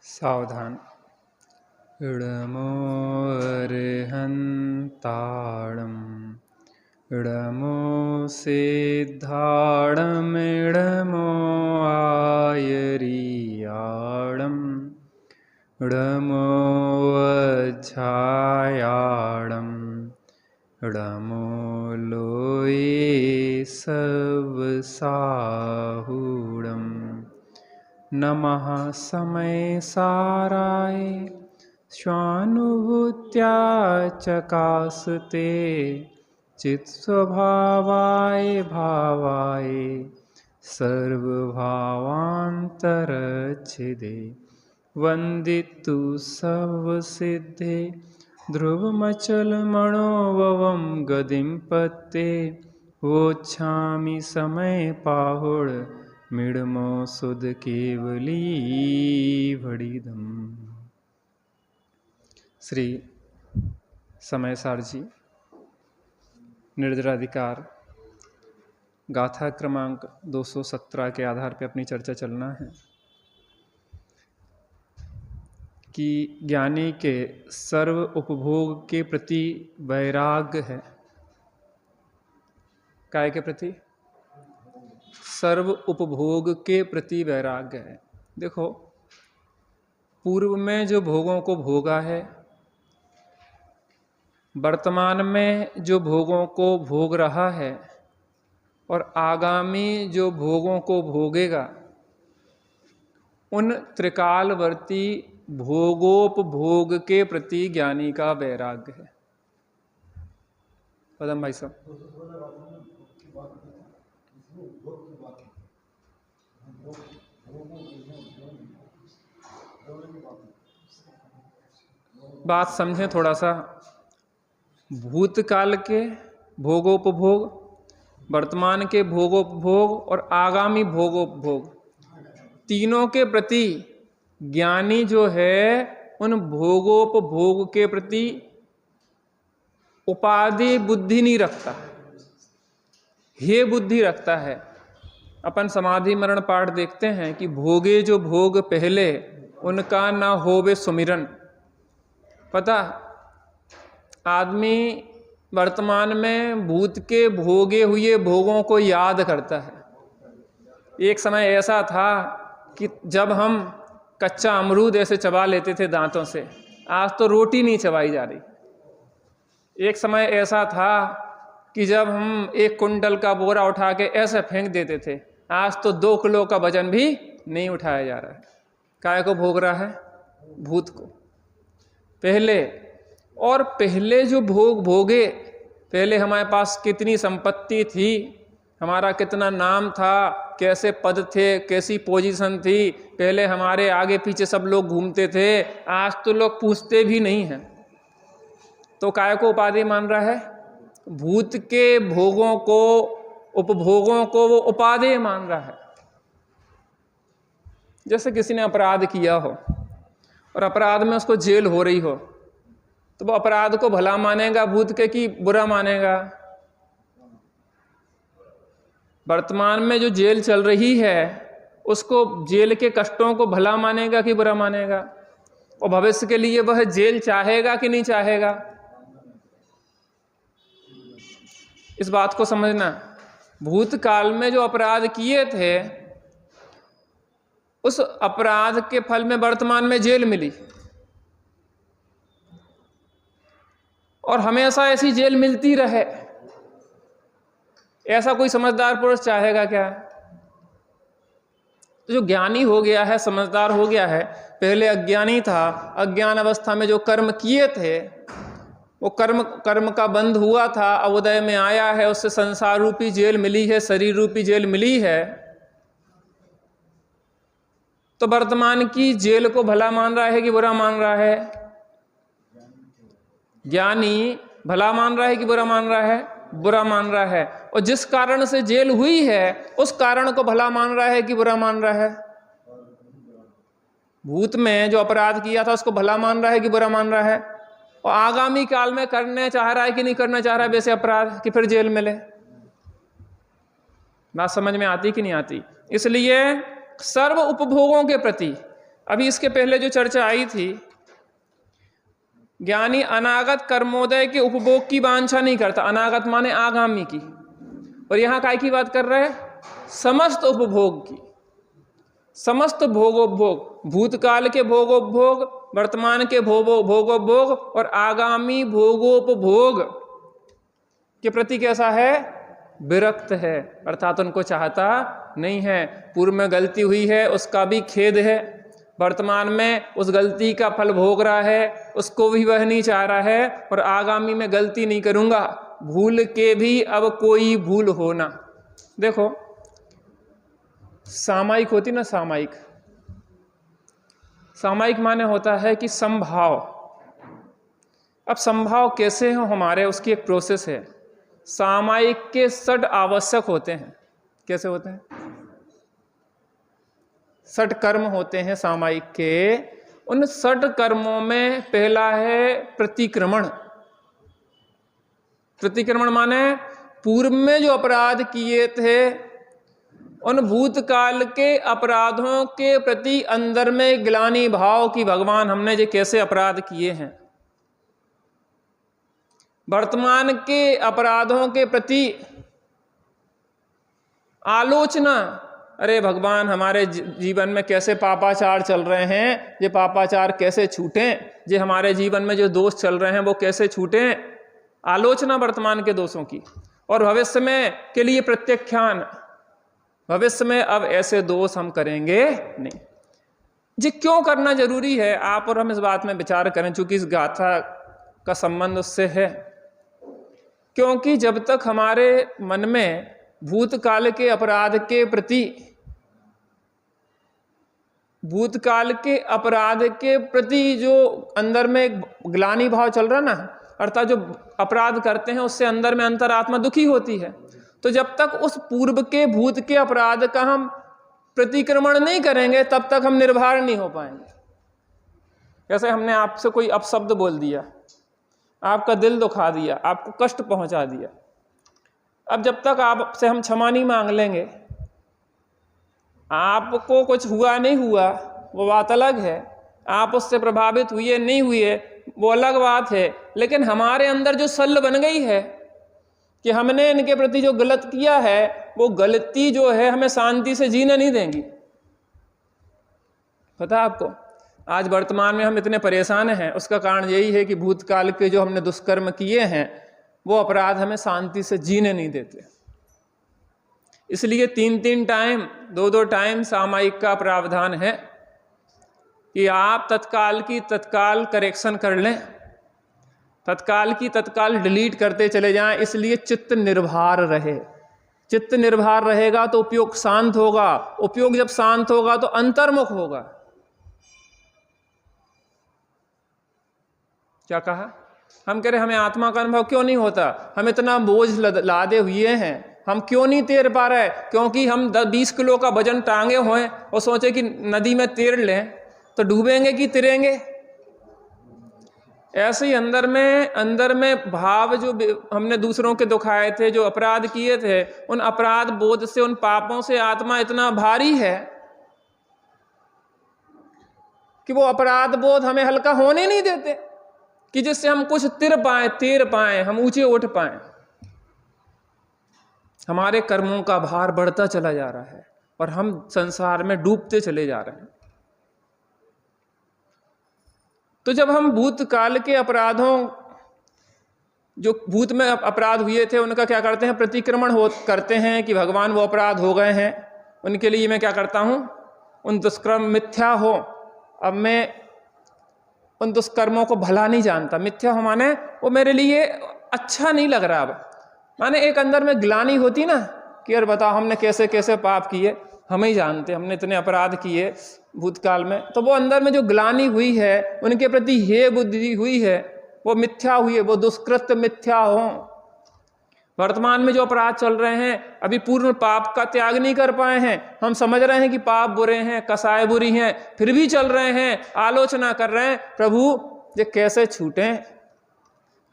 सावधान। इडमो अर्हन्ताणम् इडमो सिद्धाणमिडमो आयरियाणम् इडमो वज्झायाणम् इडमो लोये सवसाहुडम्। नमः समय साराय स्वानुभूत्या चकासते चित्स्वभावाय भावाय सर्वभावान्तरच्छिदे वन्दितु सर्वसिद्धे ध्रुवमचलमणोभवं गतिं पत्ते वोच्छामि समय पाहुड मिडमो सुध केवली भड़ीदम। श्री समय सार जी निर्जराधिकार गाथा क्रमांक 217 के आधार पर अपनी चर्चा चलना है कि ज्ञानी के सर्व उपभोग के प्रति वैराग्य है। काय के प्रति? सर्व उपभोग के प्रति वैराग्य है। देखो, पूर्व में जो भोगों को भोगा है, वर्तमान में जो भोगों को भोग रहा है और आगामी जो भोगों को भोगेगा, उन त्रिकालवर्ती भोगोपभोग के प्रति ज्ञानी का वैराग्य है। पदम भाई साहब, बात समझें थोड़ा सा। भूतकाल के भोगोपभोग, वर्तमान के भोगोपभोग और आगामी भोगोपभोग, तीनों के प्रति ज्ञानी जो है उन भोगोपभोग के प्रति उपाधि बुद्धि नहीं रखता, हे बुद्धि रखता है। अपन समाधि मरण पाठ देखते हैं कि भोगे जो भोग पहले उनका ना होवे सुमिरन। पता, आदमी वर्तमान में भूत के भोगे हुए भोगों को याद करता है। एक समय ऐसा था कि जब हम कच्चा अमरूद ऐसे चबा लेते थे दांतों से, आज तो रोटी नहीं चबाई जा रही। एक समय ऐसा था कि जब हम एक कुंटल का बोरा उठा के ऐसे फेंक देते थे, आज तो 2 किलो का वजन भी नहीं उठाया जा रहा है। काय को भोग रहा है? भूत को। पहले जो भोग भोगे, पहले हमारे पास कितनी संपत्ति थी, हमारा कितना नाम था, कैसे पद थे, कैसी पोजीशन थी, पहले हमारे आगे पीछे सब लोग घूमते थे, आज तो लोग पूछते भी नहीं हैं। तो काय को उपाधि मान रहा है? भूत के भोगों को, उपभोगों को वो उपाधि मान रहा है। जैसे किसी ने अपराध किया हो और अपराध में उसको जेल हो रही हो, तो वो अपराध को भला मानेगा भूत के कि बुरा मानेगा? वर्तमान में जो जेल चल रही है उसको, जेल के कष्टों को भला मानेगा कि बुरा मानेगा? और भविष्य के लिए वह जेल चाहेगा कि नहीं चाहेगा? इस बात को समझना। भूतकाल में जो अपराध किए थे, उस अपराध के फल में वर्तमान में जेल मिली, और हमेशा ऐसी जेल मिलती रहे, ऐसा कोई समझदार पुरुष चाहेगा क्या? तो जो ज्ञानी हो गया है, समझदार हो गया है, पहले अज्ञानी था, अज्ञान अवस्था में जो कर्म किए थे वो कर्म का बंध हुआ था, अवोदय में आया है, उससे संसार रूपी जेल मिली है, शरीर रूपी जेल मिली है। तो वर्तमान की जेल को भला मान रहा है कि बुरा मान रहा है? ज्ञानी भला मान रहा है कि बुरा मान रहा है? बुरा मान रहा है। और जिस कारण से जेल हुई है उस कारण को भला मान रहा है कि बुरा मान रहा है? भूत में जो अपराध किया था उसको भला मान रहा है कि बुरा मान रहा है? और आगामी काल में करने चाह रहा है कि नहीं करना चाह रहा है वैसे अपराध कि फिर जेल मिले? बात समझ में आती कि नहीं आती? इसलिए सर्व उपभोगों के प्रति अभी इसके पहले जो चर्चा आई थी, ज्ञानी अनागत कर्मोदय के उपभोग की वांछा नहीं करता, अनागत माने आगामी की, और यहां काय की बात कर रहे हैं? समस्त उपभोग की, समस्त भोगोपभोग, भूतकाल के भोगोपभोग, वर्तमान के भोगोपभोग और आगामी भोगोपभोग के प्रति कैसा है? विरक्त है, अर्थात उनको चाहता नहीं है। पूर्व में गलती हुई है उसका भी खेद है, वर्तमान में उस गलती का फल भोग रहा है, उसको भी वह नहीं चाह रहा है, और आगामी में गलती नहीं करूंगा, भूल के भी अब कोई भूल हो ना। देखो सामायिक होती ना, सामायिक, सामायिक माने होता है कि संभाव। अब संभाव कैसे हो हमारे, उसकी एक प्रोसेस है। सामायिक के षट आवश्यक होते हैं। कैसे होते हैं? षट कर्म होते हैं सामायिक के। उन षट कर्मों में पहला है प्रतिक्रमण। प्रतिक्रमण माने पूर्व में जो अपराध किए थे उन भूतकाल के अपराधों के प्रति अंदर में ग्लानि भाव कि भगवान हमने ये कैसे अपराध किए हैं। वर्तमान के अपराधों के प्रति आलोचना, अरे भगवान हमारे जीवन में कैसे पापाचार चल रहे हैं, ये पापाचार कैसे छूटें, ये हमारे जीवन में जो दोष चल रहे हैं वो कैसे छूटें। आलोचना वर्तमान के दोषों की, और भविष्य में के लिए प्रत्याख्यान, भविष्य में अब ऐसे दोष हम करेंगे नहीं। जी क्यों करना जरूरी है, आप और हम इस बात में विचार करें, चूंकि इस गाथा का संबंध उससे है। क्योंकि जब तक हमारे मन में भूतकाल के अपराध के प्रति, भूतकाल के अपराध के प्रति जो अंदर में ग्लानि भाव चल रहा ना, अर्थात जो अपराध करते हैं उससे अंदर में अंतरात्मा दुखी होती है, तो जब तक उस पूर्व के भूत के अपराध का हम प्रतिक्रमण नहीं करेंगे तब तक हम निर्भर नहीं हो पाएंगे। जैसे हमने आपसे कोई अपशब्द बोल दिया, आपका दिल दुखा दिया, आपको कष्ट पहुंचा दिया, अब जब तक आपसे हम क्षमा नहीं मांग लेंगे, आपको कुछ हुआ नहीं हुआ वो बात अलग है, आप उससे प्रभावित हुए नहीं हुए वो अलग बात है, लेकिन हमारे अंदर जो सल बन गई है कि हमने इनके प्रति जो गलत किया है, वो गलती जो है हमें शांति से जीने नहीं देंगी। पता है आपको, आज वर्तमान में हम इतने परेशान हैं, उसका कारण यही है कि भूतकाल के जो हमने दुष्कर्म किए हैं वो अपराध हमें शांति से जीने नहीं देते। इसलिए 3-3 टाइम, 2-2 टाइम सामायिक का प्रावधान है कि आप तत्काल की तत्काल करेक्शन कर लें, तत्काल की तत्काल डिलीट करते चले जाएं, इसलिए चित्त निर्भर रहे। चित्त निर्भर रहेगा तो उपयोग शांत होगा, उपयोग जब शांत होगा तो अंतर्मुख होगा। क्या कहा? हम कह रहे हमें आत्मा का अनुभव क्यों नहीं होता, हम इतना बोझ लादे हुए हैं, हम क्यों नहीं तैर पा रहे? क्योंकि हम 20 किलो का वजन टांगे हुए और सोचे कि नदी में तैर लें तो डूबेंगे कि तैरेंगे। ऐसे ही अंदर में भाव जो हमने दूसरों के दुखाए थे, जो अपराध किए थे, उन अपराध बोध से, उन पापों से आत्मा इतना भारी है कि वो अपराध बोध हमें हल्का होने नहीं देते कि जिससे हम कुछ तैर पाए, हम ऊंचे उठ पाए। हमारे कर्मों का भार बढ़ता चला जा रहा है और हम संसार में डूबते चले जा रहे हैं। तो जब हम भूतकाल के अपराधों, जो भूत में अपराध हुए थे, उनका क्या करते हैं? प्रतिक्रमण करते हैं कि भगवान वो अपराध हो गए हैं, उनके लिए मैं क्या करता हूं? उन दुष्कर्म मिथ्या हो, अब मैं उन दुष्कर्मों को भला नहीं जानता। मिथ्या हो माने वो मेरे लिए अच्छा नहीं लग रहा। अब माने एक अंदर में ग्लानि होती ना कि यार बताओ हमने कैसे कैसे पाप किए, हम ही जानते, हमने इतने अपराध किए भूतकाल में, तो वो अंदर में जो ग्लानि हुई है, उनके प्रति हे बुद्धि हुई है, वो मिथ्या हुई है, वो दुष्कृत्य मिथ्या हो। वर्तमान में जो अपराध चल रहे हैं, अभी पूर्ण पाप का त्याग नहीं कर पाए हैं, हम समझ रहे हैं कि पाप बुरे हैं, कसाय बुरी हैं, फिर भी चल रहे हैं, आलोचना कर रहे हैं, प्रभु ये कैसे छूटें?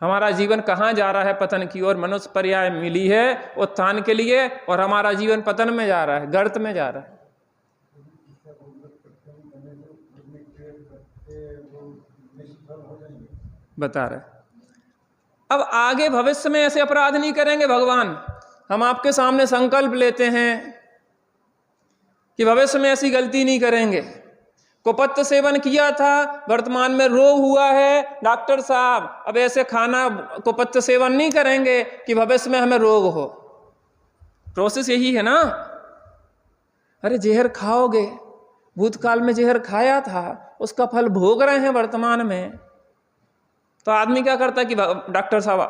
हमारा जीवन कहाँ जा रहा है? पतन की ओर। मनुष्य पर्याय मिली है उत्थान के लिए और हमारा जीवन पतन में जा रहा है, गर्त में जा रहा है। बता रहे। अब आगे भविष्य में ऐसे अपराध नहीं करेंगे भगवान। हम आपके सामने संकल्प लेते हैं कि भविष्य में ऐसी गलती नहीं करेंगे। कुपत्त सेवन किया था, वर्तमान में रोग हुआ है, डॉक्टर साहब अब ऐसे खाना कुपत्त सेवन नहीं करेंगे कि भविष्य में हमें रोग हो। प्रोसेस यही है ना। अरे जहर खाओगे, भूतकाल में जहर खाया था, उसका फल भोग रहे हैं वर्तमान में। तो आदमी क्या करता है कि डॉक्टर साहब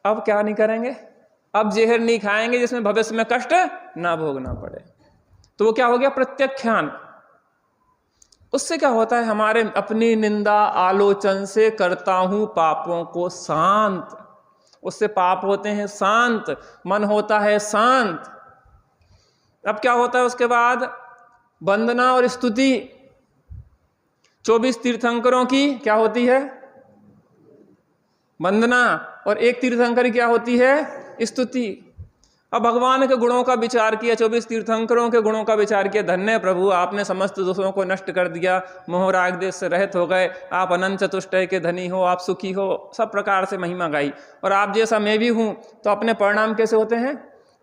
अब क्या नहीं करेंगे, अब जहर नहीं खाएंगे जिसमें भविष्य में कष्ट ना भोगना पड़े। तो वो क्या हो गया, प्रत्यख्यान। उससे क्या होता है, हमारे अपनी निंदा आलोचन से करता हूं पापों को शांत, उससे पाप होते हैं शांत, मन होता है शांत। अब क्या होता है उसके बाद, वंदना और स्तुति। 24 तीर्थंकरों की क्या होती है, वंदना, और एक तीर्थंकर की क्या होती है, स्तुति। अब भगवान के गुणों का विचार किया, 24 तीर्थंकरों के गुणों का विचार किया। धन्य प्रभु, आपने समस्त दोषों को नष्ट कर दिया, मोह राग देश से रहित हो गए, आप अनंत चतुष्टय के धनी हो, आप सुखी हो, सब प्रकार से महिमा गाई। और आप जैसा मैं भी हूं, तो अपने परिणाम कैसे होते हैं।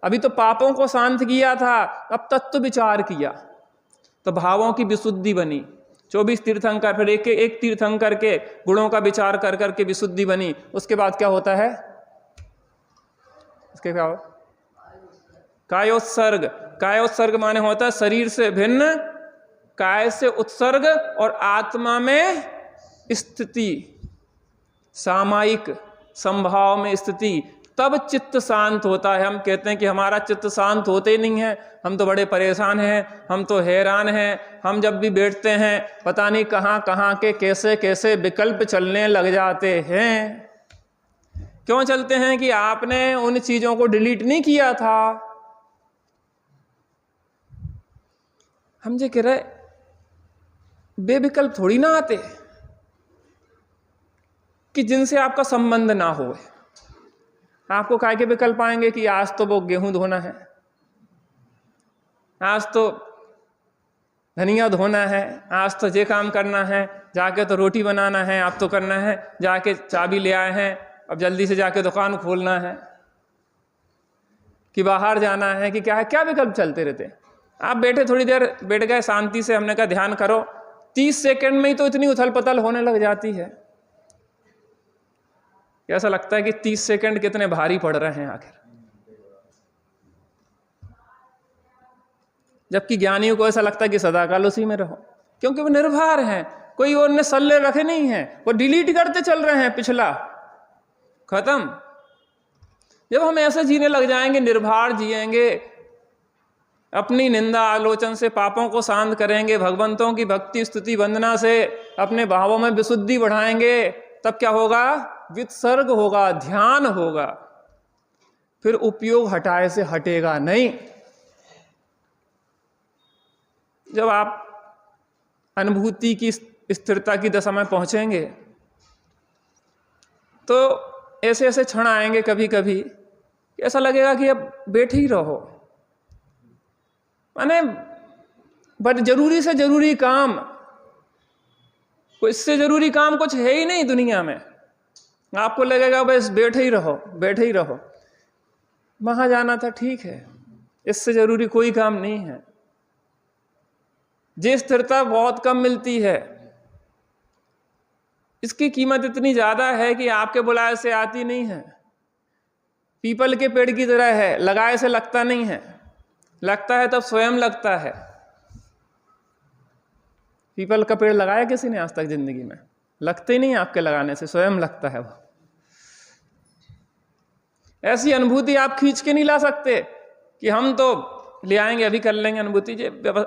अभी तो पापों को शांत किया था, अब तत्व विचार किया तो भावों की विशुद्धि बनी। 24 तीर्थंकर, फिर एक तीर्थंकर के गुणों का विचार कर करके विशुद्धि बनी। उसके बाद क्या होता है, उसके क्या हो, कायोत्सर्ग। कायोत्सर्ग माने होता है शरीर से भिन्न, काय से उत्सर्ग और आत्मा में स्थिति, सामायिक संभाव में स्थिति, तब चित्त शांत होता है। हम कहते हैं कि हमारा चित्त शांत होते ही नहीं है, हम तो बड़े परेशान हैं, हम तो हैरान हैं। हम जब भी बैठते हैं पता नहीं कहाँ कहाँ के कैसे कैसे विकल्प चलने लग जाते हैं। क्यों चलते हैं कि आपने उन चीजों को डिलीट नहीं किया था। हम जो कह रहे बेविकल्प थोड़ी ना आते कि जिनसे आपका संबंध ना हो। आपको काय के विकल्प आएंगे कि आज तो वो गेहूं धोना है, आज तो धनिया धोना है, आज तो ये काम करना है, जाके तो रोटी बनाना है, आप तो करना है, जाके चाबी ले आए हैं, अब जल्दी से जाके दुकान खोलना है, कि बाहर जाना है, कि क्या है, क्या विकल्प चलते रहते। आप बैठे थोड़ी देर बैठ गए शांति से, हमने कहा ध्यान करो, 30 सेकंड में ही तो इतनी उथल पथल होने लग जाती है। ऐसा लगता है कि 30 सेकंड कितने भारी पड़ रहे हैं आखिर। जबकि ज्ञानियों को ऐसा लगता है कि सदाकाल उसी में रहो, क्योंकि वो निर्भर हैं, कोई उनने सल्ले रखे नहीं हैं, वो डिलीट करते चल रहे हैं, पिछला खत्म। जब हम ऐसे जीने लग जाएंगे, निर्भर जिएंगे, अपनी निंदा आलोचन से पापों को शांत करेंगे, भगवंतों की भक्ति स्तुति वंदना से अपने भावों में विशुद्धि बढ़ाएंगे, तब क्या होगा, वित्सर्ग होगा, ध्यान होगा। फिर उपयोग हटाए से हटेगा नहीं। जब आप अनुभूति की स्थिरता की दशा में पहुंचेंगे तो ऐसे ऐसे क्षण आएंगे कभी कभी, ऐसा लगेगा कि अब बैठे ही रहो, माने बट जरूरी से जरूरी काम, कोई इससे जरूरी काम कुछ है ही नहीं दुनिया में। आपको लगेगा बस बैठे ही रहो, बैठे ही रहो। वहां जाना था, ठीक है, इससे जरूरी कोई काम नहीं है। ये स्थिरता बहुत कम मिलती है, इसकी कीमत इतनी ज्यादा है कि आपके बुलाए से आती नहीं है। पीपल के पेड़ की तरह है, लगाए से लगता नहीं है, लगता है तब स्वयं लगता है। पीपल का पेड़ लगाया किसी ने आज तक जिंदगी में? लगते ही नहीं, आपके लगाने से स्वयं लगता है वो। ऐसी अनुभूति आप खींच के नहीं ला सकते कि हम तो ले आएंगे, अभी कर लेंगे अनुभूति।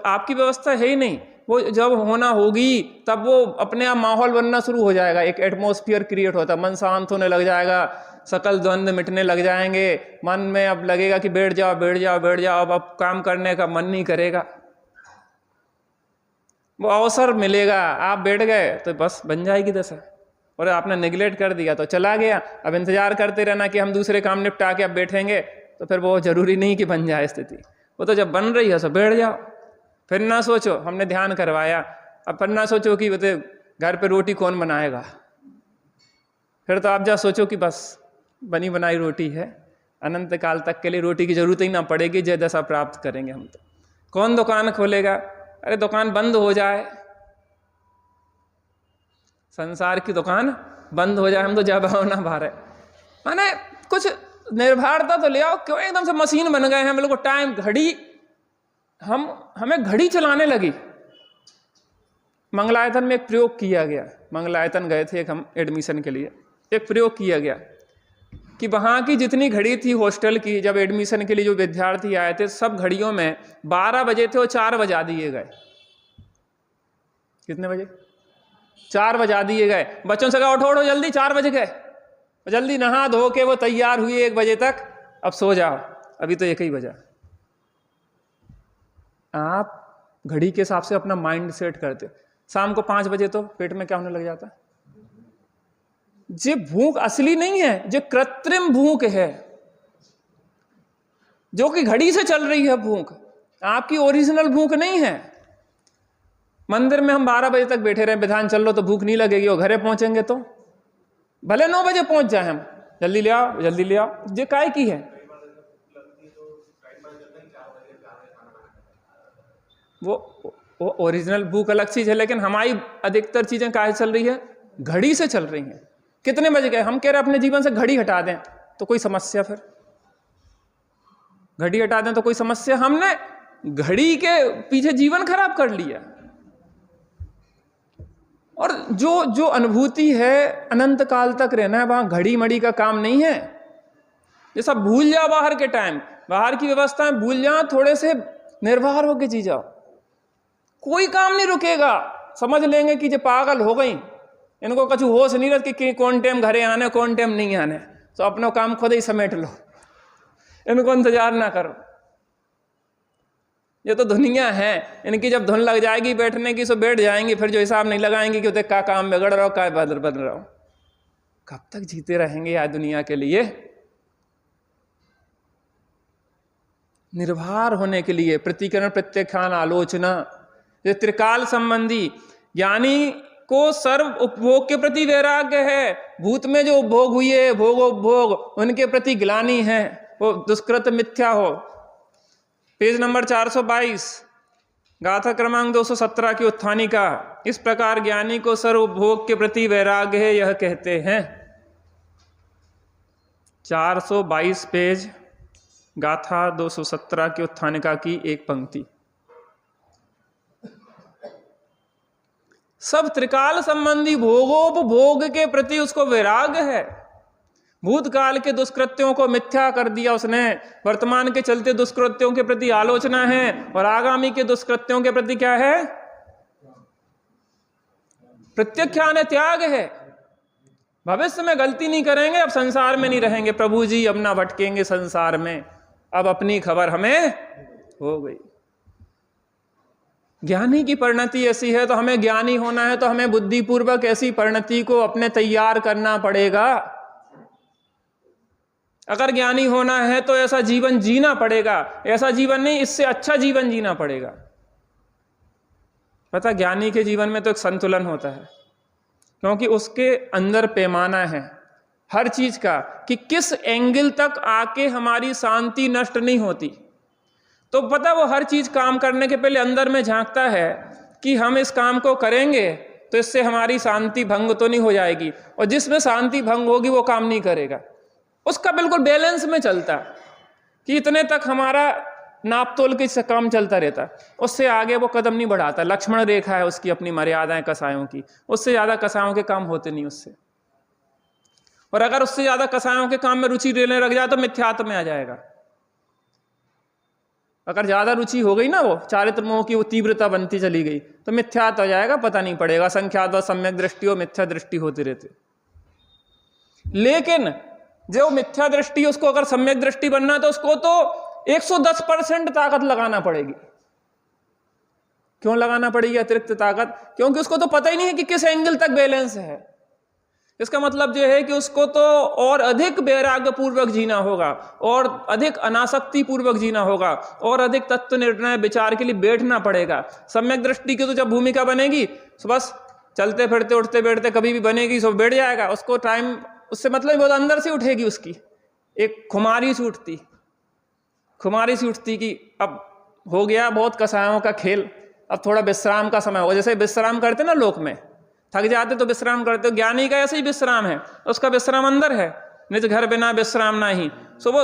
आपकी व्यवस्था है ही नहीं। वो जब होना होगी तब वो अपने आप माहौल बनना शुरू हो जाएगा, एक एटमॉस्फेयर क्रिएट होता है, मन शांत होने लग जाएगा, सकल द्वंद्व मिटने लग जाएंगे, मन में अब लगेगा कि बैठ जाओ बैठ जाओ बैठ जाओ, अब काम करने का मन नहीं करेगा। वो अवसर मिलेगा, आप बैठ गए तो बस बन जाएगी दशा, और आपने नेग्लेक्ट कर दिया तो चला गया। अब इंतजार करते रहना कि हम दूसरे काम निपटा के अब बैठेंगे, तो फिर वो जरूरी नहीं कि बन जाए स्थिति। वो तो जब बन रही है तो बैठ जाओ, फिर ना सोचो हमने ध्यान करवाया, अब पर ना सोचो कि बते घर पे रोटी कौन बनाएगा, फिर तो आप जा सोचो कि बस बनी बनाई रोटी है, अनंत काल तक के लिए रोटी की जरूरत ही ना पड़ेगी, जय दशा प्राप्त करेंगे हम। तो कौन दुकान खोलेगा? अरे दुकान बंद हो जाए, संसार की दुकान बंद हो जाए, हम तो जा भावना भार है। माने कुछ निर्भरता तो ले आओ, क्यों एकदम से मशीन बन गए हैं हम लोग को? टाइम घड़ी, हमें घड़ी चलाने लगी। मंगलायतन में एक प्रयोग किया गया, मंगलायतन गए थे एक हम एडमिशन के लिए, एक प्रयोग किया गया कि वहाँ की जितनी घड़ी थी हॉस्टल की, जब एडमिशन के लिए जो विद्यार्थी आए थे, सब घड़ियों में 12 बजे थे और 4 बजा दिए गए। कितने बजे? 4 बजा दिए गए। बच्चों से कहा उठो उठो जल्दी, 4 बज गए, जल्दी नहा धो के वो तैयार हुए 1 बजे तक, अब सो जाओ, अभी तो 1 ही बजा। आप घड़ी के हिसाब से अपना माइंड सेट करते हो, शाम को 5 बजे तो पेट में क्या होने लग जाता है? ये भूख असली नहीं है, जो कृत्रिम भूख है, जो कि घड़ी से चल रही है भूख, आपकी ओरिजिनल भूख नहीं है। मंदिर में हम 12 बजे तक बैठे रहे, विधान चल लो तो भूख नहीं लगेगी, और घरे पहुंचेंगे तो भले 9 बजे पहुंच जाए हम, जल्दी ले आओ जल्दी ले आओ, ये काय की है? वो ओरिजिनल भूख अलग चीज है, लेकिन हमारी अधिकतर चीजें काहे चल रही है? घड़ी से चल रही हैं। कितने बजे गए? हम कह रहे अपने जीवन से घड़ी हटा दें तो कोई समस्या? फिर घड़ी हटा दें तो कोई समस्या? हमने घड़ी के पीछे जीवन खराब कर लिया। और जो अनुभूति है अनंत काल तक रहना है, वहां घड़ी मड़ी का काम नहीं है। ये सब भूल जाओ, बाहर के टाइम, बाहर की व्यवस्थाएं भूल जाओ, थोड़े से निर्भर होके जी जाओ, कोई काम नहीं रुकेगा। समझ लेंगे कि ये पागल हो गई, इनको कुछ होश नहीं रहती कि कौन टाइम घरे आने कौन टाइम नहीं आने, तो अपना काम खुद ही समेट लो, इनको इंतजार ना करो। ये तो दुनिया है, इनकी जब धुन लग जाएगी बैठने की, सो बैठ जाएंगी, फिर जो हिसाब नहीं लगाएंगे कि उसे क्या काम बिगड़ रहा हो, क्या बदल रहा हो। कब तक जीते रहेंगे यार दुनिया के लिए? निर्भर होने के लिए प्रतिकरण प्रत्याख्यान आलोचना, ये त्रिकाल संबंधी ज्ञानी को सर्व उपभोग के प्रति वैराग्य है। भूत में जो उपभोग हुई है, भोग उपभोग, उनके प्रति ग्लानि है, वो दुष्कृत मिथ्या हो। पेज नंबर 422, गाथा क्रमांक 217 की उत्थानिका। इस प्रकार ज्ञानी को सर्व उपभोग के प्रति वैराग्य है, यह कहते हैं। 422 पेज, गाथा 217 की उत्थानिका की एक पंक्ति। सब त्रिकाल संबंधी भोगोपभोग के प्रति उसको वैराग्य है। भूतकाल के दुष्कृत्यों को मिथ्या कर दिया उसने, वर्तमान के चलते दुष्कृत्यों के प्रति आलोचना है, और आगामी के दुष्कृत्यों के प्रति क्या है? प्रत्याख्यान है, त्याग है। भविष्य में गलती नहीं करेंगे, अब संसार में नहीं रहेंगे, प्रभु जी अब ना भटकेंगे संसार में, अब अपनी खबर हमें हो गई। ज्ञानी की परिणति ऐसी है, तो हमें ज्ञानी होना है तो हमें बुद्धिपूर्वक ऐसी परिणति को अपने तैयार करना पड़ेगा। अगर ज्ञानी होना है तो ऐसा जीवन जीना पड़ेगा, ऐसा जीवन नहीं, इससे अच्छा जीवन जीना पड़ेगा। पता, ज्ञानी के जीवन में तो एक संतुलन होता है, क्योंकि उसके अंदर पैमाना है हर चीज का, कि किस एंगल तक आके हमारी शांति नष्ट नहीं होती। तो पता, वो हर चीज काम करने के पहले अंदर में झांकता है कि हम इस काम को करेंगे तो इससे हमारी शांति भंग तो नहीं हो जाएगी, और जिसमें शांति भंग होगी वो काम नहीं करेगा। उसका बिल्कुल बैलेंस में चलता कि इतने तक हमारा नाप तोल के काम चलता रहता, उससे आगे वो कदम नहीं बढ़ाता। लक्ष्मण रेखा है उसकी अपनी मर्यादाएं कसायों की, उससे ज्यादा कसायों के काम होते नहीं उससे। और अगर उससे ज्यादा कसायों के काम में रुचि लेने लग जाए तो मिथ्यात्व में आ जाएगा। अगर ज्यादा रुचि हो गई ना, वो चारित्र मोह की वो तीव्रता बनती चली गई, तो मिथ्यात्व हो जाएगा, पता नहीं पड़ेगा। संख्यात व सम्यक दृष्टि और मिथ्या दृष्टि होती रहती। लेकिन जो मिथ्या दृष्टि, उसको अगर सम्यक दृष्टि बनना है तो उसको तो 110% ताकत लगाना पड़ेगी। क्यों लगाना पड़ेगी अतिरिक्त ताकत? क्योंकि उसको तो पता ही नहीं है कि किस एंगल तक बैलेंस है। इसका मतलब जो है कि उसको तो और अधिक वैराग्य पूर्वक जीना होगा, और अधिक अनासक्ति पूर्वक जीना होगा, और अधिक तत्व निर्णय विचार के लिए बैठना पड़ेगा। सम्यक दृष्टि की तो जब भूमिका बनेगी तो बस चलते फिरते उठते बैठते कभी भी बनेगी, सब बैठ जाएगा, उसको टाइम उससे मतलब बहुत अंदर से उठेगी, उसकी एक खुमारी से उठती कि अब हो गया बहुत कसायों का खेल, अब थोड़ा विश्राम का समय होगा। जैसे विश्राम करते ना लोक में, थक जाते तो विश्राम करते, ज्ञानी का ऐसे ही विश्राम है, उसका विश्राम अंदर है। निज घर बिना विश्राम नहीं, सो वो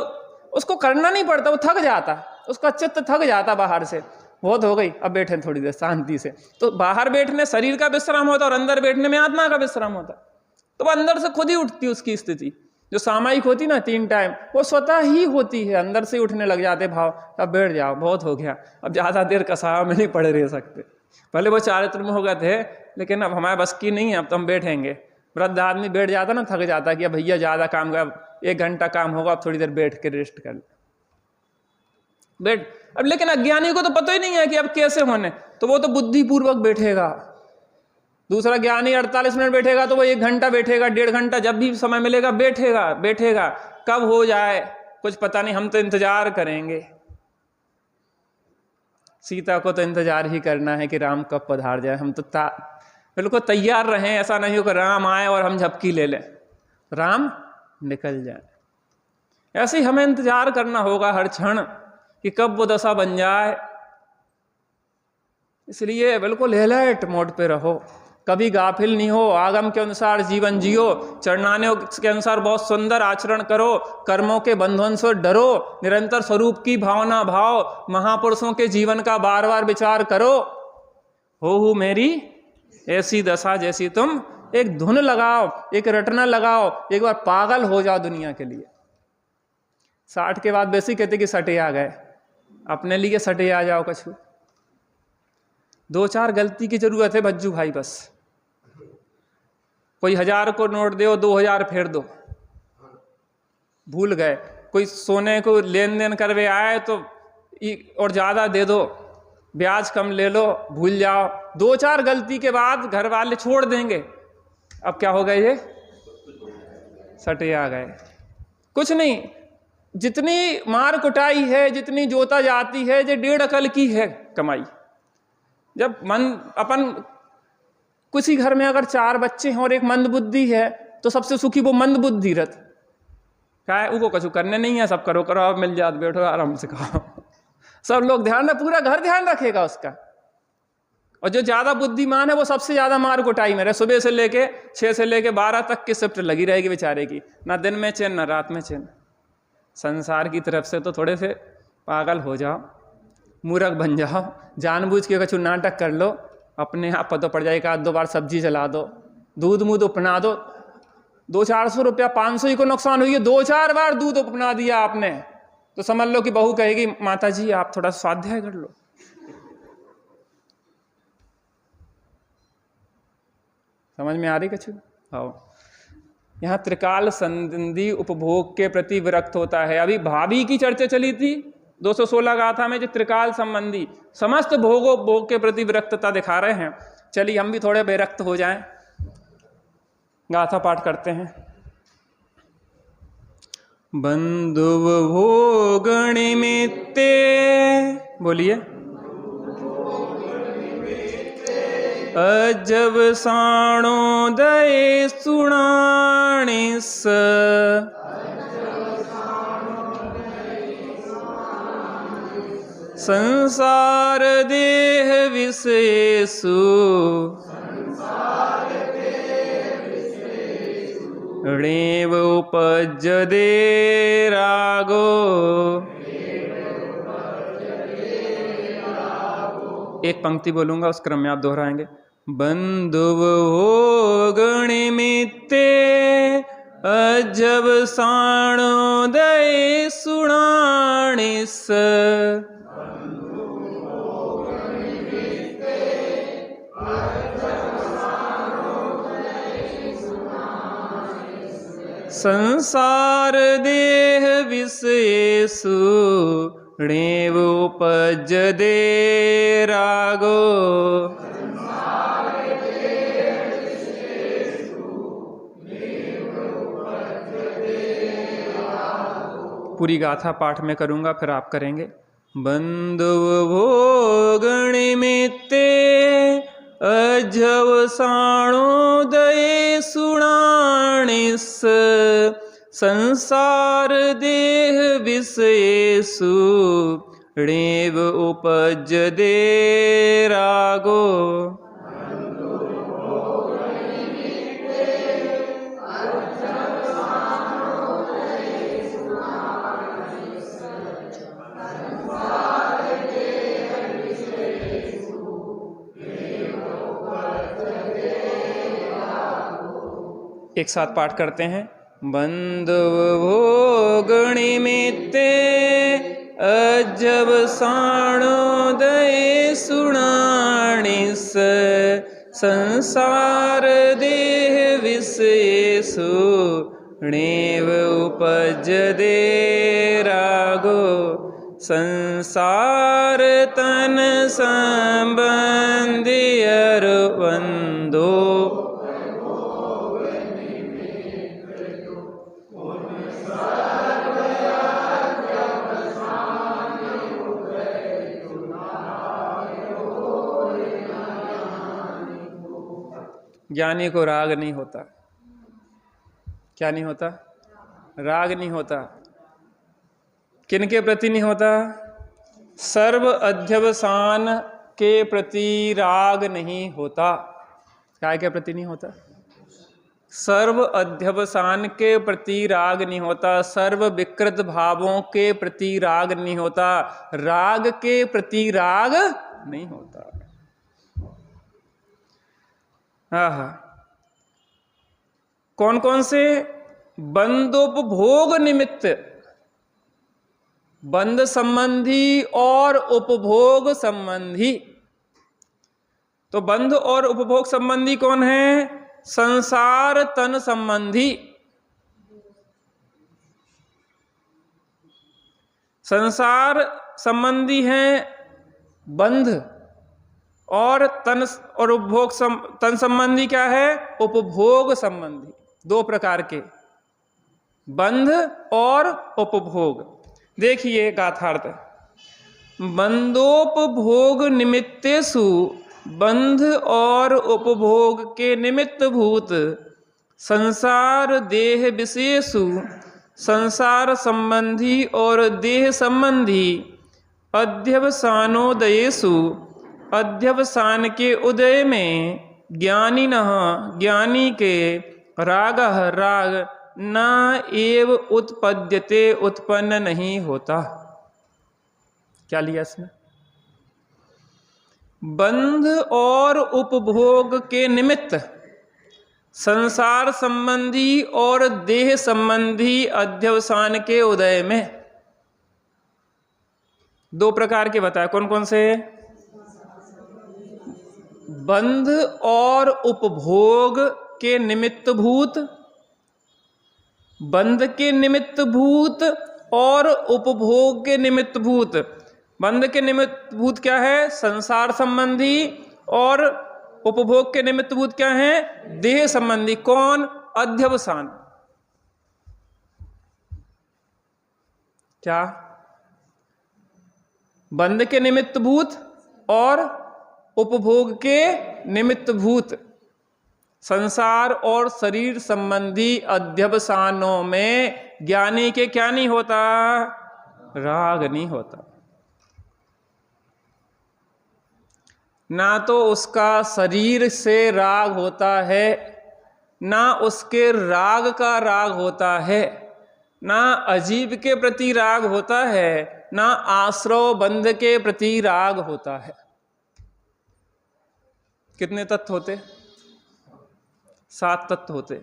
उसको करना नहीं पड़ता, वो थक जाता, उसका चित्त थक जाता बाहर से, बहुत हो गई अब बैठे थोड़ी देर शांति से। तो बाहर बैठने शरीर का विश्राम होता और अंदर बैठने में आत्मा का विश्राम होता, तो वो अंदर से खुद ही उठती उसकी स्थिति। जो सामायिक होती ना 3 टाइम, वो स्वतः ही होती है, अंदर से उठने लग जाते भाव, अब बैठ जाओ बहुत हो गया, अब ज़्यादा देर कसाव में नहीं पड़े रह सकते। पहले वो चारित्र में हो गए थे, लेकिन अब हमारे बस की नहीं है, अब तो हम बैठेंगे। वृद्ध आदमी बैठ जाता ना, थक जाता कि अब भैया ज़्यादा काम का, 1 घंटा काम होगा, अब थोड़ी देर बैठ के रेस्ट कर बैठ। अब लेकिन अज्ञानी को तो पता ही नहीं है कि अब कैसे होने, तो वो तो बुद्धिपूर्वक बैठेगा। दूसरा ज्ञानी 48 मिनट बैठेगा, तो वो 1 घंटा बैठेगा, 1.5 घंटा, जब भी समय मिलेगा बैठेगा। कब हो जाए कुछ पता नहीं, हम तो इंतजार करेंगे। सीता को तो इंतजार ही करना है कि राम कब पधार जाए, हम तो बिल्कुल तैयार रहें, ऐसा नहीं हो कि राम आए और हम झपकी ले लें, राम निकल जाए। ऐसे ही हमें इंतजार करना होगा हर क्षण कि कब वो दशा बन जाए। इसलिए बिल्कुल अलर्ट मोड पे रहो, कभी गाफिल नहीं हो, आगम के अनुसार जीवन जियो, चरणाने के अनुसार बहुत सुंदर आचरण करो, कर्मों के बंधन से डरो, निरंतर स्वरूप की भावना भाव, महापुरुषों के जीवन का बार बार विचार करो। हो मेरी ऐसी दशा जैसी तुम, एक धुन लगाओ, एक रटना लगाओ, एक बार पागल हो जाओ दुनिया के लिए। 60 के बाद वैसे कहते कि सटे आ गए, अपने लिए सटे आ जाओ कछु। 2-4 गलती की जरूरत है बज्जू भाई, बस कोई 1000 को नोट दो, 2000 फेर दो, भूल गए। कोई सोने को लेन देन करवे आए तो और ज़्यादा दे दो, ब्याज कम ले लो, भूल जाओ। 2-4 गलती के बाद घर वाले छोड़ देंगे, अब क्या हो गए, ये सटे आ गए। कुछ नहीं, जितनी मार कुटाई है, जितनी जोता जाती है, ये 1.5 अकल की है कमाई। जब मन अपन किसी घर में अगर 4 बच्चे हैं और एक मंद बुद्धि है, तो सबसे सुखी वो मंद बुद्धि रथ क्या है, उनको कछु करने नहीं है, सब करो अब मिल जात, बैठो आराम से खाओ, सब लोग ध्यान रख, पूरा घर ध्यान रखेगा उसका। और जो ज्यादा बुद्धिमान है वो सबसे ज्यादा मार कुटाई में रहे, सुबह से लेके 6 से लेके 12 तक की शिफ्ट लगी रहेगी बेचारे की, ना दिन में चैन ना रात में चैन। संसार की तरफ से तो थोड़े से पागल हो जाओ, मूर्ख बन जाओ, जानबूझ के कछु नाटक कर लो, अपने आप पता पड़ जाए, 1-2 बार सब्जी चला दो, दूध मूध उपना दो, 200-400 रुपया 500 ही को नुकसान हुई है, 2-4 बार दूध उपना दिया आपने, तो समझ लो कि बहू कहेगी माता जी आप थोड़ा स्वाध्याय कर लो। समझ में आ रही कछु? आओ, यहाँ त्रिकाल संधि उपभोग के प्रति विरक्त होता है। अभी भाभी की चर्चा चली थी 216 गाथा में, जो त्रिकाल संबंधी समस्त भोग के प्रति विरक्तता दिखा रहे हैं। चलिए हम भी थोड़े विरक्त हो जाएं, गाथा पाठ करते हैं। बंधुव भोग निमित्ते, बोलिए, अजब साणोदय सुणानिस, संसार देह विशेषु, ऋणेव उपजदे रागो, एक पंक्ति बोलूंगा उस क्रम में आप दोहराएंगे। बंधुव भोग निमित्ते अजब साणोदय सुणानिस, संसार देह विशेषु, ऋणेव उपजदे रागो, पूरी गाथा पाठ में करूँगा, फिर आप करेंगे। बंधुव भोग निमित्ते अजव साणो दये सुणाणिस, संसार देह विषयेषु णेव उपजदे रागो। एक साथ पाठ करते हैं। बंधुव भोग निमित्ते अजब साणो दये सुणाणिस, संसार देह विषयेषु णेव उपजदे रागो। संसार तन संबंधी अरबंधो, ज्ञानी को राग नहीं होता। क्या नहीं होता? राग नहीं होता। किन के प्रति नहीं होता? सर्व अध्यवसान के प्रति राग नहीं होता। काय के प्रति नहीं होता? सर्व अध्यवसान के प्रति राग नहीं होता। सर्व विकृत भावों के प्रति राग नहीं होता। राग के प्रति राग नहीं होता। कौन कौन से? बंधोपभोग निमित्त, बंध संबंधी और उपभोग संबंधी। तो बंध और उपभोग संबंधी कौन है? संसार तन संबंधी। संसार संबंधी हैं बंध, और तन और उपभोग तन संबंधी क्या है? उपभोग संबंधी। दो प्रकार के, बंध और उपभोग। देखिए गाथार्थ। बंधोपभोग निमित्तेषु, बंध और उपभोग के निमित्त भूत संसार देह विषयेषु, संसार संबंधी और देह संबंधी अध्यवसानोदयेषु, अध्यवसान के उदय में ज्ञानिनः, ज्ञानी के राग, राग न एव उत्पद्यते, उत्पन्न नहीं होता। क्या लिया इसमें? बंध और उपभोग के निमित्त संसार संबंधी और देह संबंधी अध्यवसान के उदय में दो प्रकार के बताए। कौन कौन से? बंध और उपभोग के निमित्त भूत, बंध के निमित्त भूत और उपभोग के निमित्त भूत। बंध के निमित्त भूत क्या है? संसार संबंधी, और उपभोग के निमित्त भूत क्या है? देह संबंधी। कौन? अध्यवसान। क्या? बंध के निमित्त भूत और उपभोग के निमित्त भूत संसार और शरीर संबंधी अध्यवसानों में ज्ञानी के क्या नहीं होता? राग नहीं होता। ना तो उसका शरीर से राग होता है, ना उसके राग का राग होता है, ना अजीब के प्रति राग होता है, ना आश्रव बंध के प्रति राग होता है। कितने तत्व होते? 7 तत्व होते।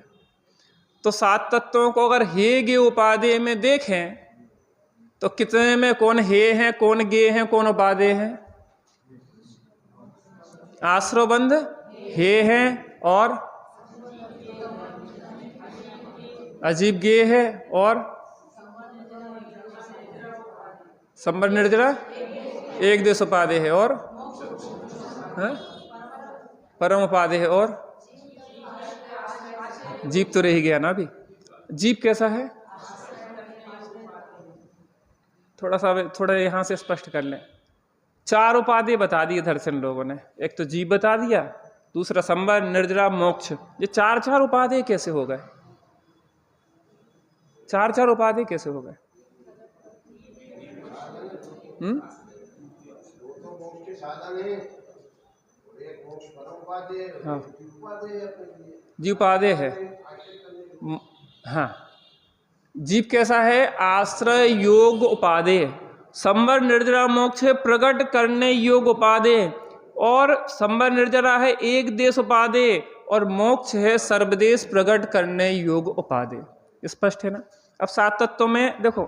तो 7 तत्वों को अगर हे गे उपादेय में देखें तो कितने में कौन हे हैं, कौन गे हैं, कौन उपादेय हैं? आश्रव बंध हे हैं और अजीब गे है, और संबर निर्जरा एक देश उपादेय है, और परम उपादेय है, और जीव तो रह गया ना। अभी जीव कैसा है? थोड़ा यहाँ से स्पष्ट कर लें। 4 उपाधि बता दिए दर्शन लोगों ने। एक तो जीव बता दिया, दूसरा संवर, निर्जरा, मोक्ष। ये 4 उपाधि कैसे हो गए? 4 उपाधि कैसे हो गए? हाँ, जीवपादे है। हाँ, जीव कैसा है? आश्रय योग उपादेय। संवर निर्जरा मोक्ष है प्रकट करने योग उपादेय, और संवर निर्जरा है एक देश उपादेय, और मोक्ष है सर्वदेश प्रकट करने योग उपादेय। स्पष्ट है ना? अब 7 तत्वों में देखो,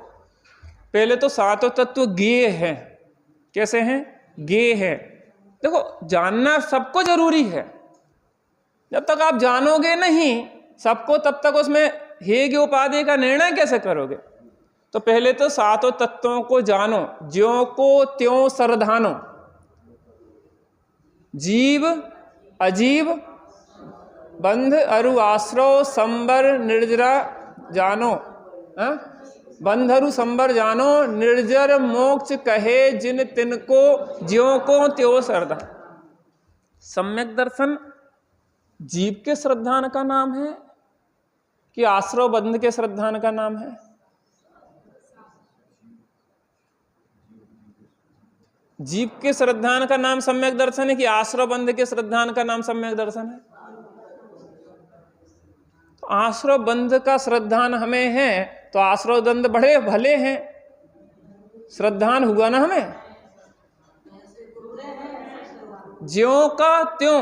पहले तो 7 तत्व ज्ञेय है। कैसे हैं? ज्ञेय है। देखो, जानना सबको जरूरी है। जब तक आप जानोगे नहीं सबको, तब तक उसमें हेय उपाधि का निर्णय कैसे करोगे? तो पहले तो 7 तत्वों को जानो, ज्यों को त्यों सरधानो। जीव, अजीव, बंध, अरु, आश्रव, संवर, निर्जरा जानो। बंधरु संवर जानो, निर्जर मोक्ष कहे जिन तिनको, ज्यों को त्यों सरधा। सम्यक दर्शन जीव के श्रद्धान का नाम है कि आश्रव बंध के श्रद्धान का नाम है? जीव के श्रद्धान का नाम सम्यक दर्शन है कि आश्रव बंध के श्रद्धान का नाम सम्यक दर्शन है? तो आश्रव बंध का श्रद्धान हमें है तो आश्रव बंध बड़े भले हैं, श्रद्धान हुआ ना हमें। ज्यों का त्यों,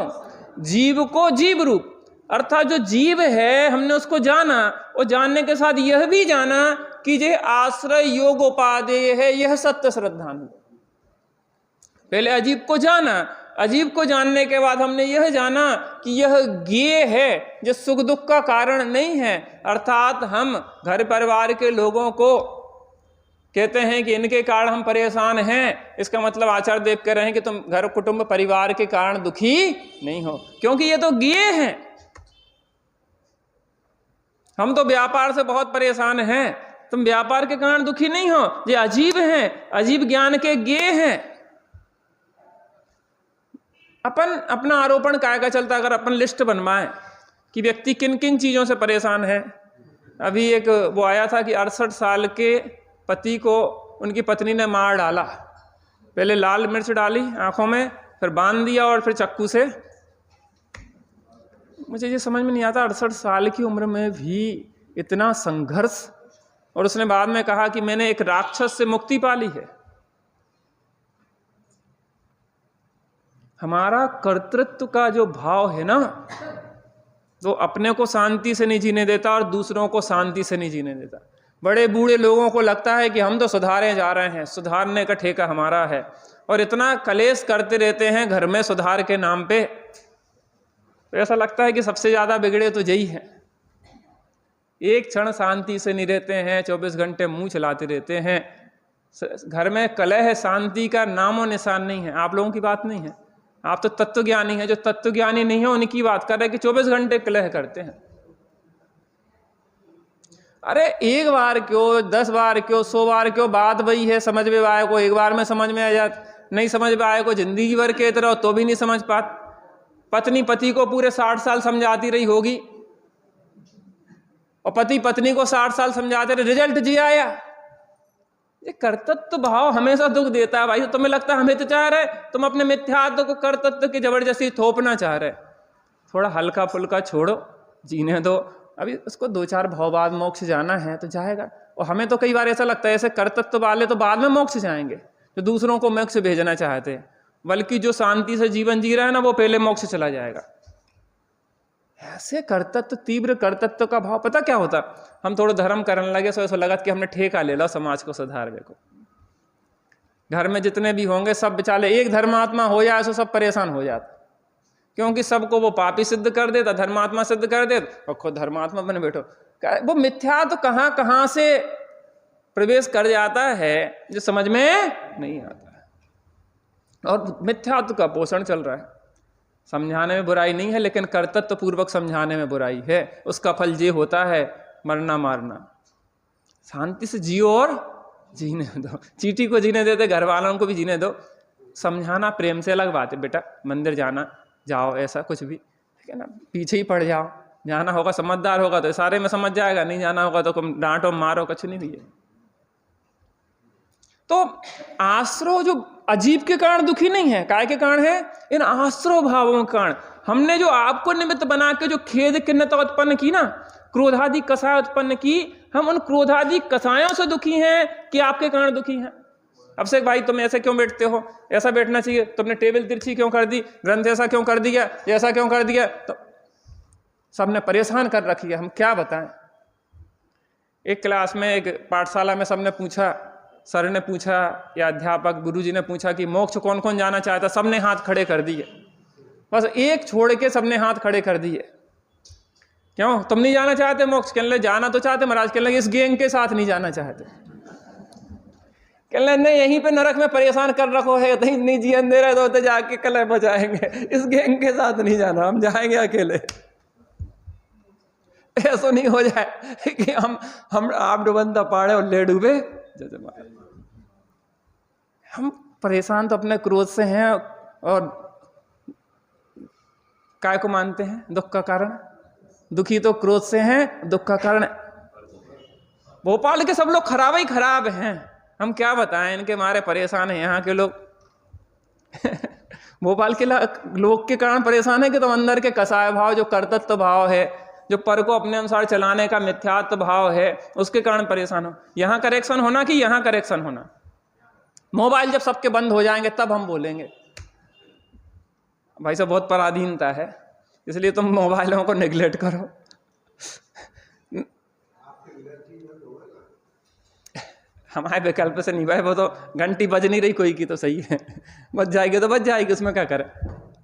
जीव को जीव रूप, अर्थात जो जीव है हमने उसको जाना, और जानने के साथ यह भी जाना कि ये आश्रय योग उपादेय है, यह सत्य श्रद्धान हुआ। पहले अजीब को जाना, अजीब को जानने के बाद हमने यह जाना कि यह ज्ञेय है, जो सुख दुख का कारण नहीं है। अर्थात हम घर परिवार के लोगों को कहते हैं कि इनके कारण हम परेशान हैं, इसका मतलब आचार्य देव कह रहे हैं कि तुम घर कुटुंब परिवार के कारण दुखी नहीं हो, क्योंकि ये तो ज्ञेय हैं। हम तो व्यापार से बहुत परेशान हैं, तुम व्यापार के कारण दुखी नहीं हो। ये अजीब हैं, अजीब ज्ञान के ज्ञेय हैं। अपन अपना आरोपण काय का चलता, अगर अपन लिस्ट बनवाएं कि व्यक्ति किन किन चीजों से परेशान है। अभी एक वो आया था कि 68 साल के पति को उनकी पत्नी ने मार डाला। पहले लाल मिर्च डाली आंखों में, फिर बांध दिया और फिर चाकू से। मुझे ये समझ में नहीं आता, 68 साल की उम्र में भी इतना संघर्ष। और उसने बाद में कहा कि मैंने एक राक्षस से मुक्ति पाली है। हमारा कर्तृत्व का जो भाव है ना, वो अपने को शांति से नहीं जीने देता और दूसरों को शांति से नहीं जीने देता। बड़े बूढ़े लोगों को लगता है कि हम तो सुधारे जा रहे हैं, सुधारने का ठेका हमारा है, और इतना कलेश करते रहते हैं घर में सुधार के नाम पे। तो ऐसा लगता है कि सबसे ज्यादा बिगड़े तो यही हैं। एक क्षण शांति से नहीं रहते हैं, 24 घंटे मुंह चलाते रहते हैं। घर में कलह, शांति का नामो निशान नहीं है। आप लोगों की बात नहीं है, आप तो तत्वज्ञानी हैं। जो तत्वज्ञानी नहीं है उनकी बात कर रहे हैं कि 24 घंटे कलह करते हैं। अरे एक बार क्यों, 10 बार क्यों, 100 बार क्यों, बात वही है। समझ में आए को एक बार में समझ में आ जाए, नहीं समझ में आए को जिंदगी भर कहते रहो तो भी नहीं समझ पाते। पत्नी पति को पूरे 60 साल समझाती रही होगी, और पति पत्नी को 60 साल समझाते रहे, रिजल्ट जी आया। ये कर्तृत्व भाव हमेशा दुख देता है भाई। तो तुम्हें लगता है हमें तो चाह रहे, तुम अपने मिथ्यात्व को कर्तृत्व की जबरदस्ती थोपना चाह रहे। थोड़ा हल्का फुल्का छोड़ो, जीने दो। अभी उसको 2-4 भाव बाद मोक्ष जाना है तो जाएगा। और हमें तो कई बार ऐसा लगता है ऐसे कर्तृत्व वाले तो बाद में मोक्ष जाएंगे, जो दूसरों को मोक्ष भेजना चाहते हैं। बल्कि जो शांति से जीवन जी रहा है ना, वो पहले मोक्ष चला जाएगा। ऐसे कर्तृत्व, तीव्र कर्तृत्व का भाव पता क्या होता? हम थोड़ा धर्म करने लगे, सो ऐसा लगा कि हमने ठेका ले लो समाज को सुधारने को। घर में जितने भी होंगे सब बेचारे, एक धर्मात्मा हो जाए तो सब परेशान हो जाते, क्योंकि सबको वो पापी सिद्ध कर देता, धर्मात्मा सिद्ध कर देता, और खुद धर्मात्मा बने बैठो। वो मिथ्या तो कहाँ से प्रवेश कर जाता है जो समझ में नहीं आता। और मिथ्यात्व का पोषण चल रहा है। समझाने में बुराई नहीं है, लेकिन कर्तृत्व पूर्वक समझाने में बुराई है। उसका फल ये होता है मरना मारना। शांति से जियो और जीने दो, चींटी को जीने देते, घर वालों को भी जीने दो। समझाना प्रेम से अलग बात है, बेटा मंदिर जाना जाओ, ऐसा कुछ भी, ठीक है ना, पीछे ही पड़ जाओ। जाना होगा, समझदार होगा तो सारे में समझ जाएगा, नहीं जाना होगा तो डांटो मारो, कुछ नहीं भी है। तो आश्रव जो अजीब के कारण दुखी नहीं है, काय के कारण है? इन आश्रव भावों के कारण। हमने जो आपको निमित्त बना के जो खेद खिन्नता उत्पन्न की ना, क्रोधादि कषाय उत्पन्न की, हम उन क्रोधादि कषायों से दुखी हैं कि आपके कारण दुखी हैं। अब से भाई तुम ऐसे क्यों बैठते हो, ऐसा बैठना चाहिए, तुमने टेबल तिरछी क्यों कर दी, ग्रंथ ऐसा क्यों कर दिया, ऐसा क्यों कर दिया, तो सबने परेशान कर रखी है, हम क्या बताएं। एक क्लास में, एक पाठशाला में सबने पूछा, सर ने पूछा या अध्यापक गुरुजी ने पूछा कि मोक्ष कौन कौन जाना चाहता, सबने हाथ खड़े कर दिए, बस एक छोड़ के सबने हाथ खड़े कर दिए। क्यों, तुम नहीं जाना चाहते मोक्ष? कहने लगे जाना तो चाहते महाराज, कहने लगे इस गैंग के साथ नहीं जाना चाहते। कहने लगे नहीं, यहीं पे नरक में परेशान कर रखो है, तो नहीं जीवन दे रहे तो जाके कलह बजाएंगे, इस गैंग के साथ नहीं जाना, हम जाएंगे अकेले। ऐसा नहीं हो जाए कि हम आप डुबंदा पाड़े और ले डूबे। हम परेशान तो अपने क्रोध से हैं, और काय को मानते हैं दुख का कारण? दुखी तो क्रोध से हैं, दुख का कारण भोपाल के सब लोग खराब ही खराब हैं, हम क्या बताएं, इनके मारे परेशान हैं यहाँ के लोग। भोपाल के लोग के कारण परेशान है कि तो अंदर के कसाय भाव, जो कर्तृत्व भाव है, जो पर को अपने अनुसार चलाने का मिथ्यात्व भाव है, उसके कारण परेशान हो। यहाँ करेक्शन होना कि यहाँ करेक्शन होना? मोबाइल जब सबके बंद हो जाएंगे तब हम बोलेंगे भाई साहब बहुत पराधीनता है, इसलिए तुम मोबाइलों को नेग्लेक्ट करो। हमारे विकल्प से नहीं भाई, वो तो घंटी बज नहीं रही कोई की तो सही है, बज जाएगी तो बज जाएगी, उसमें क्या करें।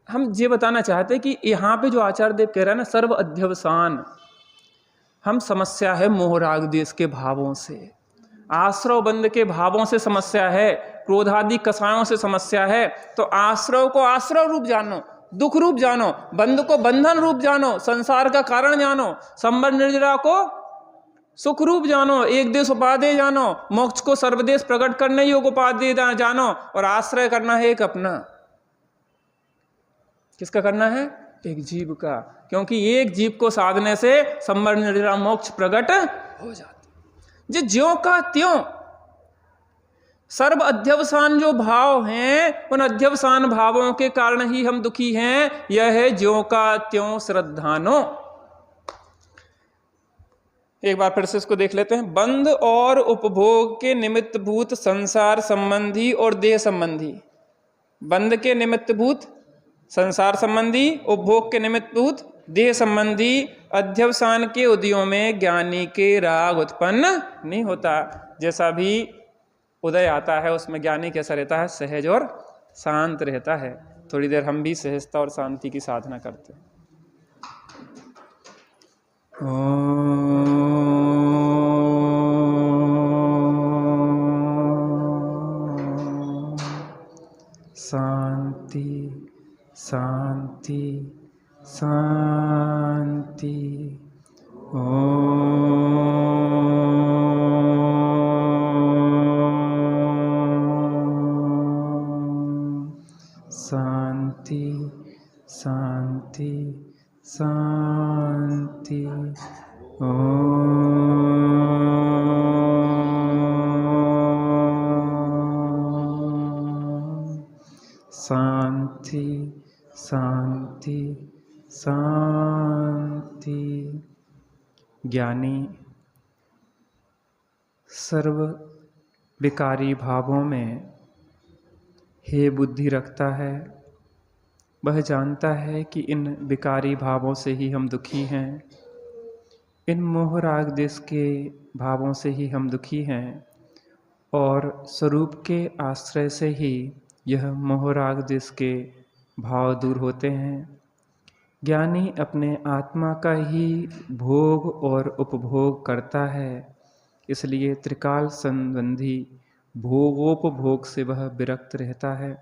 हम ये बताना चाहते हैं कि यहाँ पे जो आचार्य देव कह रहे हैं ना, सर्व अध्यवसान, हम समस्या है मोह राग देश के भावों से, आश्रव बंध के भावों से समस्या है, क्रोधादि कषायों से समस्या है। तो आश्रव को आश्रव रूप जानो, दुख रूप जानो, बंध को बंधन रूप जानो, संसार का कारण जानो, संबंध निर्जरा को सुख रूप जानो, एक देश उपादेय जानो, मोक्ष को सर्वदेश प्रकट करने योग उपादेय जानो, और आश्रय करना है एक अपना। किसका करना है? एक जीव का, क्योंकि एक जीव को साधने से संबंध निर्जरा मोक्ष प्रकट हो जाता। जो ज्यों का त्यों सर्व अध्यवसान जो भाव हैं, उन अध्यवसान भावों के कारण ही हम दुखी हैं। यह है ज्यों का त्यों श्रद्धानो। एक बार फिर से इसको देख लेते हैं। बंध और उपभोग के निमित्त भूत संसार संबंधी और देह संबंधी, बंध के निमित्त भूत संसार संबंधी, उपभोग के निमित्त भूत देह संबंधी अध्यवसान के उदयों में ज्ञानी के राग उत्पन्न नहीं होता। जैसा भी उदय आता है उसमें ज्ञानी कैसा रहता है? सहज और शांत रहता है। थोड़ी देर हम भी सहजता और शांति की साधना करते हैं। शांति शांति शांति। शांति शांति शांति। शांति शांति शांति। ज्ञानी सर्व विकारी भावों में हे बुद्धि रखता है। वह जानता है कि इन विकारी भावों से ही हम दुखी हैं, इन मोह राग देश के भावों से ही हम दुखी हैं, और स्वरूप के आश्रय से ही यह मोह राग देश के भाव दूर होते हैं। ज्ञानी अपने आत्मा का ही भोग और उपभोग करता है, इसलिए त्रिकाल संबंधी भोगोपभोग से वह विरक्त रहता है।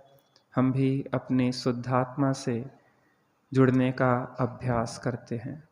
हम भी अपने शुद्धात्मा से जुड़ने का अभ्यास करते हैं।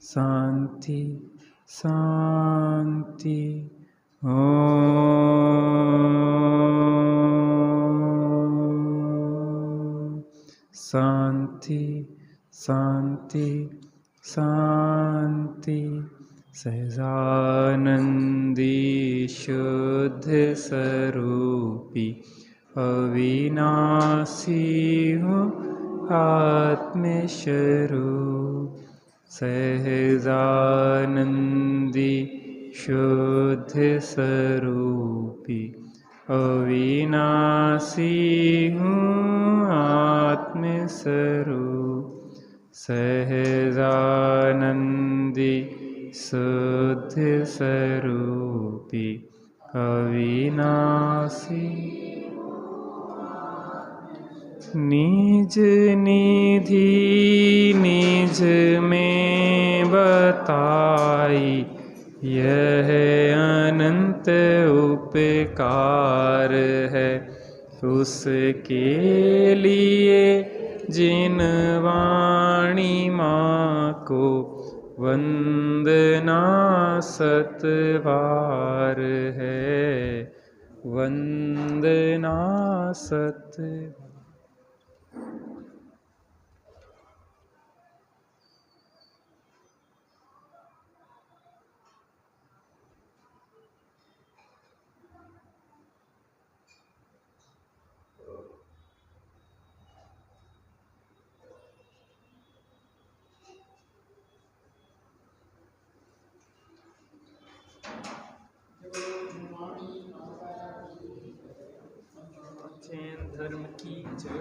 शांति शांति। ओम शांति शांति शांति। सहजानंदी शुद्ध स्वरूपी अविनाशी हूँ आत्मस्वरूप। सहजानंदी शुद्ध स्वरूपी अविनाशी हूँ आत्मस्वरूप। सहजानंदी शुद्ध स्वरूपी अविनाशी। निज निधि निज में बताई यह अनंत उपकार है। उसके लिए जिन वाणी माँ को वंदना सतबार है। वंदना सत। जैन धर्म की जय।